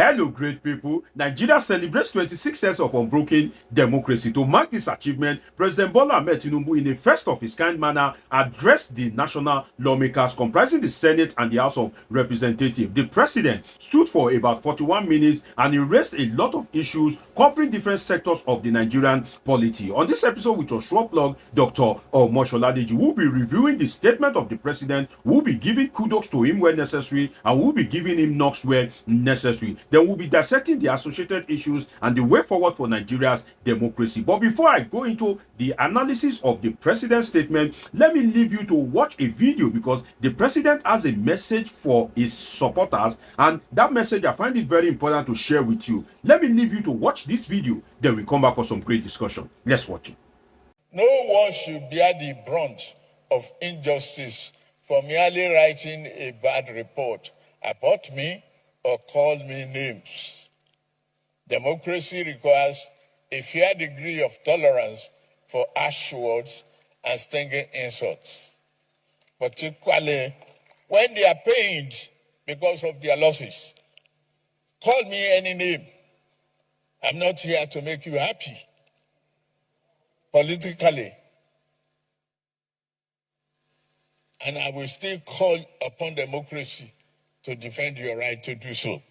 Hello, great people. Nigeria celebrates 26 years of unbroken democracy. To mark this achievement, President Bola Tinubu, in a first of his kind manner, addressed the national lawmakers comprising the Senate and the House of Representatives. The president stood for about 41 minutes and he raised a lot of issues covering different sectors of the Nigerian polity. On this episode with your short plug, Dr. Omosholadeji, we'll be reviewing the statement of the president, we'll be giving kudos to him where necessary, and we'll be giving him knocks where necessary. Then we'll be dissecting the associated issues and the way forward for Nigeria's democracy. But before I go into the analysis of the president's statement, let me leave you to watch a video because the president has a message for his supporters, and that message I find it very important to share with you. Let me leave you to watch this video, then we come back for some great discussion. Let's watch it. No one should bear the brunt of injustice for merely writing a bad report about me or called me names. Democracy requires a fair degree of tolerance for harsh words and stinging insults, particularly when they are pained because of their losses. Call me any name. I'm not here to make you happy politically. And I will still call upon democracy to defend your right to do so.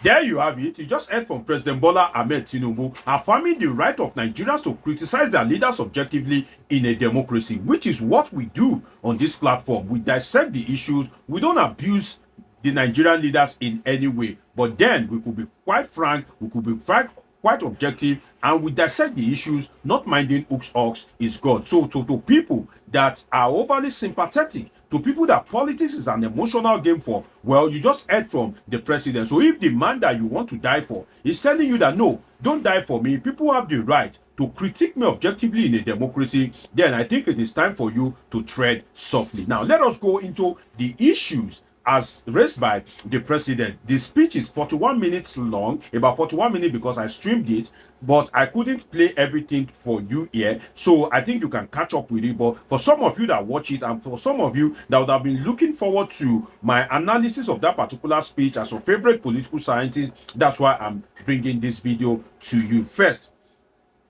There you have it. You just heard from President Bola Tinubu affirming the right of Nigerians to criticize their leaders objectively in a democracy, which is what we do on this platform. We dissect the issues. We don't abuse the Nigerian leaders in any way. But then we could be quite frank, we could be quite objective, and we dissect the issues, not minding ox is God. So to people that are overly sympathetic, to people that politics is an emotional game for, well, you just heard from the president. So if the man that you want to die for is telling you that, no, don't die for me, people have the right to critique me objectively in a democracy, then I think it is time for you to tread softly. Now, let us go into the issues as raised by the president. The speech is 41 minutes long, about 41 minutes because I streamed it, but I couldn't play everything for you here. So I think you can catch up with it. But for some of you that watch it, and for some of you that would have been looking forward to my analysis of that particular speech as your favorite political scientist, that's why I'm bringing this video to you. First,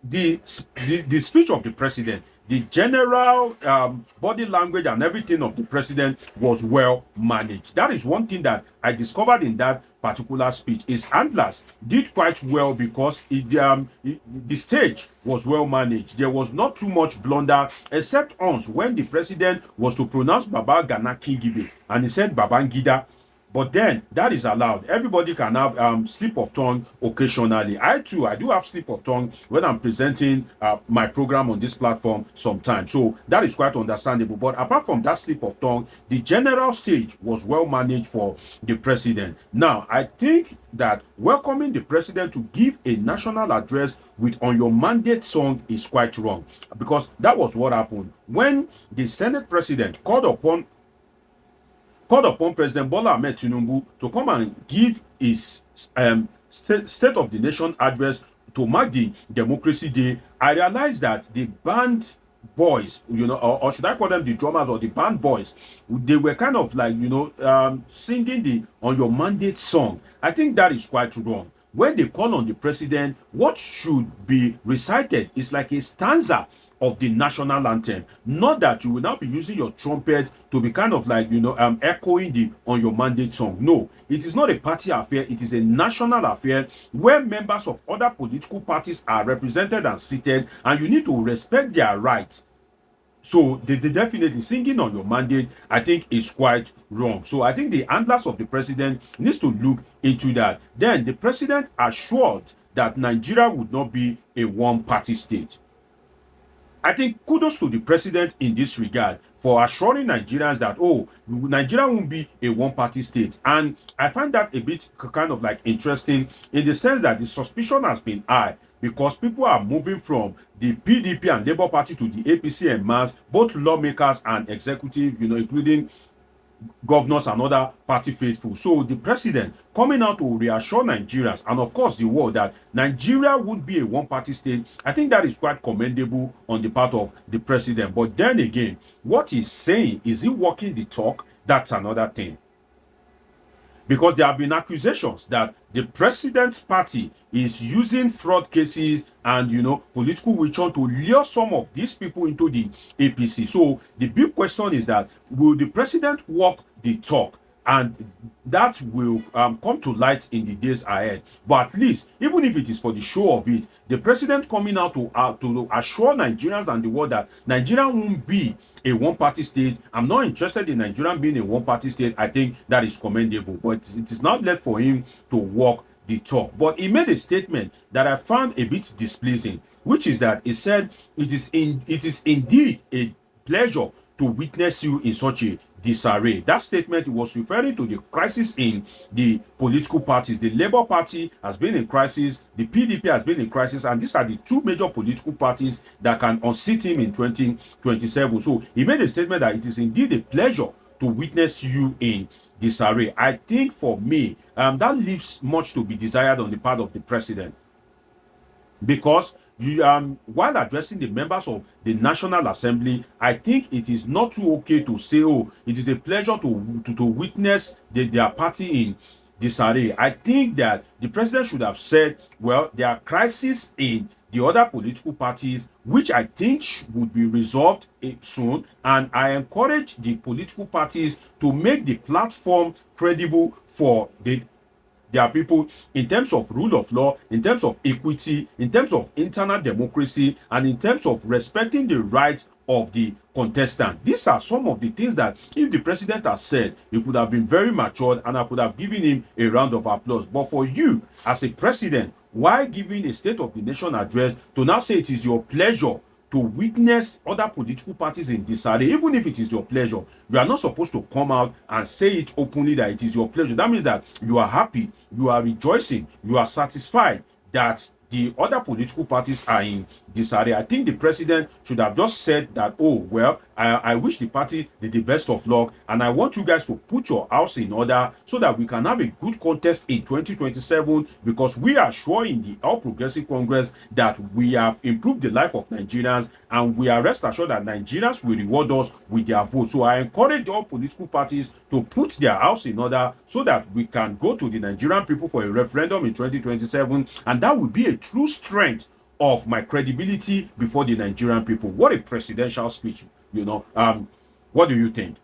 the speech of the president, the general body language and everything of the president was well managed. That is one thing that I discovered in that particular speech. His handlers did quite well because the stage was well managed. There was not too much blunder, except once when the president was to pronounce Baba Gana Kingibe and he said Babangida. But then that is allowed. Everybody can have slip of tongue occasionally. I do have slip of tongue when I'm presenting my program on this platform sometimes. So that is quite understandable. But apart from that slip of tongue, the general stage was well managed for the president. Now, I think that welcoming the president to give a national address with On Your Mandate song is quite wrong, because that was what happened when the Senate president called upon President Bola Tinubu to come and give his State of the Nation address to mark the Democracy Day. I realized that the band boys, or should I call them the drummers or the band boys, they were kind of like, singing the On Your Mandate song. I think that is quite wrong. When they call on the president, what should be recited is like a stanza of the national anthem, not that you will now be using your trumpet to be kind of like echoing the On Your Mandate song. No, it is not a party affair, it is a national affair where members of other political parties are represented and seated, and you need to respect their rights. So they definitely singing On Your Mandate, I think, is quite wrong. So I think the handlers of the president needs to look into that. Then the president assured that Nigeria would not be a one-party state. I think kudos to the president in this regard for assuring Nigerians that, Nigeria won't be a one-party state. And I find that a bit kind of like interesting in the sense that the suspicion has been high because people are moving from the PDP and Labour Party to the APC en masse, both lawmakers and executive, including governors and other party faithful. So the president coming out to reassure Nigerians and of course the world that Nigeria won't be a one-party state, I think that is quite commendable on the part of the president. But then again, what he's saying, is he walking the talk? That's another thing. because there have been accusations that the president's party is using fraud cases and political witch hunt to lure some of these people into the APC. So the big question is that will the president walk the talk? And that will come to light in the days ahead. But at least, even if it is for the show of it, the president coming out to assure Nigerians and the world that Nigeria won't be a one-party state. I'm not interested in Nigeria being a one-party state. I think that is commendable. But it is not left for him to walk the talk. But he made a statement that I found a bit displeasing, which is that he said it is indeed a pleasure to witness you in such a disarray. That statement was referring to the crisis in the political parties. The Labour Party has been in crisis, the PDP has been in crisis, and these are the two major political parties that can unseat him in 2027. So he made a statement that it is indeed a pleasure to witness you in disarray. I think for me, that leaves much to be desired on the part of the president, because while addressing the members of the National Assembly, I think it is not too okay to say, oh, it is a pleasure to witness their party in disarray. I think that the president should have said, well, there are crises in the other political parties, which I think would be resolved soon, and I encourage the political parties to make the platform credible for their people in terms of rule of law, in terms of equity, in terms of internal democracy, and in terms of respecting the rights of the contestant. These are some of the things that if the president has said, he could have been very matured and I could have given him a round of applause. But for you as a president, while giving a State of the Nation address, to now say it is your pleasure to witness other political parties in disarray, even if it is your pleasure, you are not supposed to come out and say it openly that it is your pleasure. That means that you are happy, you are rejoicing, you are satisfied that the other political parties are in disarray. I think the president should have just said that, oh, well, I wish the party the best of luck, and I want you guys to put your house in order so that we can have a good contest in 2027, because we are sure in the All Progressive Congress that we have improved the life of Nigerians, and we are rest assured that Nigerians will reward us with their vote. So I encourage all political parties to put their house in order so that we can go to the Nigerian people for a referendum in 2027, and that will be a true strength of my credibility before the Nigerian people. What a presidential speech, what do you think?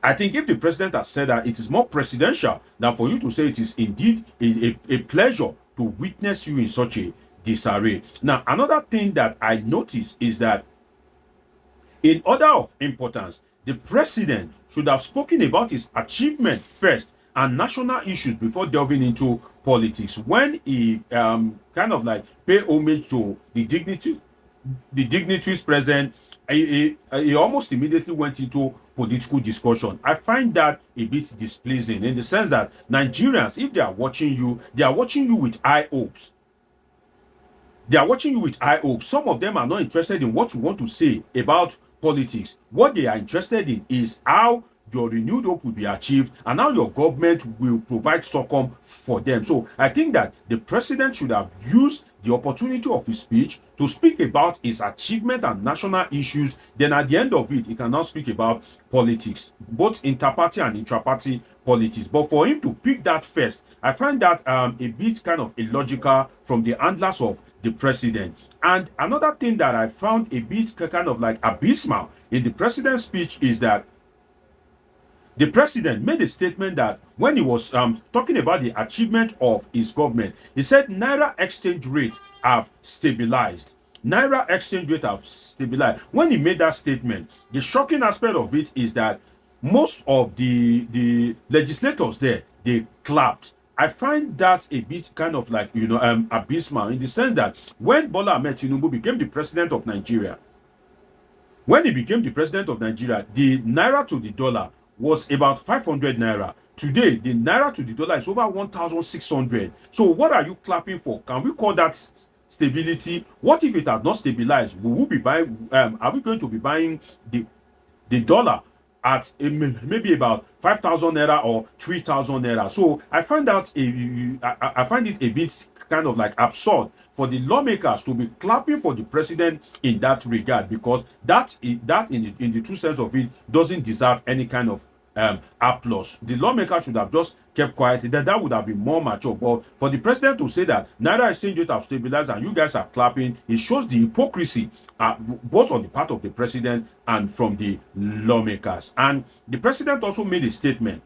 I think if the president has said that, it is more presidential than for you to say it is indeed a pleasure to witness you in such a disarray. Now, another thing that I noticed is that in order of importance, the president should have spoken about his achievement first and national issues before delving into politics. When he kind of like pay homage to the dignitaries present, he almost immediately went into political discussion. I find that a bit displeasing, in the sense that Nigerians, if they are watching you, they are watching you with high hopes. They are watching you with high hopes. Some of them are not interested in what you want to say about politics. What they are interested in is how your renewed hope will be achieved and how your government will provide succor for them. So I think that the president should have used the opportunity of his speech to speak about his achievement and national issues. Then at the end of it, he can now speak about politics, both inter-party and intra-party politics. But for him to pick that first, I find that a bit kind of illogical from the handlers of the president. And another thing that I found a bit kind of like abysmal in the president's speech is that the president made a statement that when he was talking about the achievement of his government, he said Naira exchange rate have stabilized. Naira exchange rate have stabilized. When he made that statement, the shocking aspect of it is that most of the legislators there, they clapped. I find that a bit kind of like, abysmal, in the sense that when Bola Tinubu became the president of Nigeria, the naira to the dollar was about 500 naira. Today, the naira to the dollar is over 1,600. So what are you clapping for? Can we call that stability? What if it had not stabilized? Will we be buying? Are we going to be buying the dollar at maybe about 5,000 naira or 3,000 naira? So I find that I find it a bit kind of like absurd for the lawmakers to be clapping for the president in that regard, because that in the true sense of it doesn't deserve any kind of applause. The lawmaker should have just kept quiet. That would have been more mature. But for the president to say that naira exchange rate have stabilized and you guys are clapping, it shows the hypocrisy both on the part of the president and from the lawmakers. And the president also made a statement.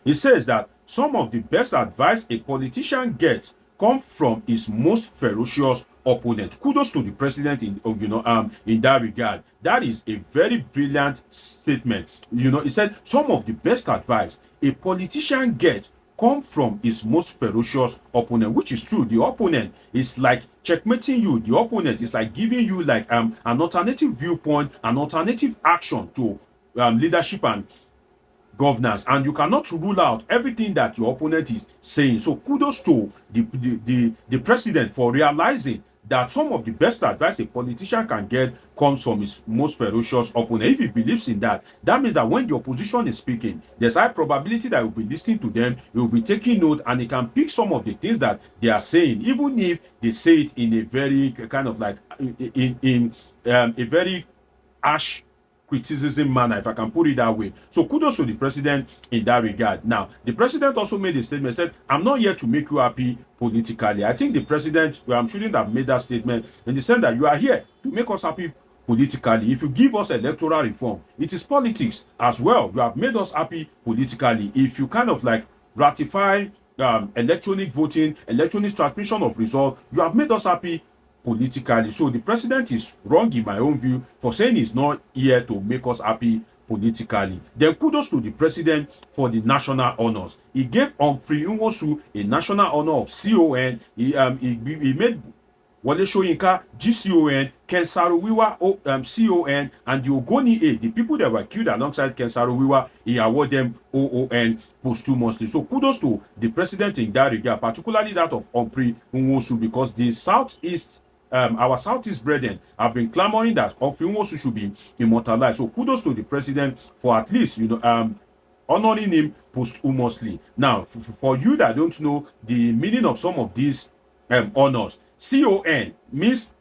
He says that some of the best advice a politician gets come from his most ferocious opponent. Kudos to the president in that regard. That is a very brilliant statement. He said some of the best advice a politician gets come from his most ferocious opponent, which is true. The opponent is like checkmating you. The opponent is like giving you like an alternative viewpoint, an alternative action to leadership and governance, and you cannot rule out everything that your opponent is saying. So kudos to the president for realizing that some of the best advice a politician can get comes from his most ferocious opponent. If he believes in that, that means that when the opposition is speaking, there's high probability that he will be listening to them, he will be taking note, and he can pick some of the things that they are saying, even if they say it in a very kind of like in a very harsh criticism manner, if I can put it that way. So kudos to the president in that regard. Now, the president also made a statement, said, I'm not here to make you happy politically. I think the president shouldn't have made that statement in the sense that you are here to make us happy politically. If you give us electoral reform, it is politics as well. You have made us happy politically. If you kind of like ratify electronic voting, electronic transmission of results, you have made us happy politically. So the president is wrong in my own view for saying he's not here to make us happy politically. Then kudos to the president for the national honors. He gave Humphrey Nwosu a national honor of CON. He made Wale Soyinka GCON, Ken Saro-Wiwa CON, and the Ogoni A, the people that were killed alongside Ken Saro-Wiwa, he awarded them OON posthumously. So kudos to the president in that regard, particularly that of Humphrey Nwosu, because the Southeast, our Southeast brethren have been clamoring that Humphrey Nwosu should be immortalized. So kudos to the president for at least honoring him posthumously. Now, for you that don't know the meaning of some of these honors, CON means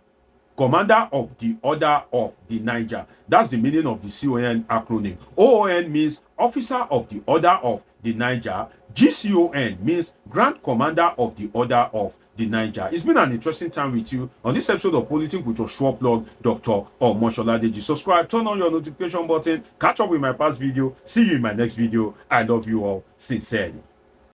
Commander of the Order of the Niger. That's the meaning of the CON acronym. OON means Officer of the Order of the Niger. GCON means Grand Commander of the Order of the Niger. It's been an interesting time with you on this episode of Politics with your sure plug, Dr. Omosoladeji. Subscribe, turn on your notification button, catch up with my past video. See you in my next video. I love you all sincerely.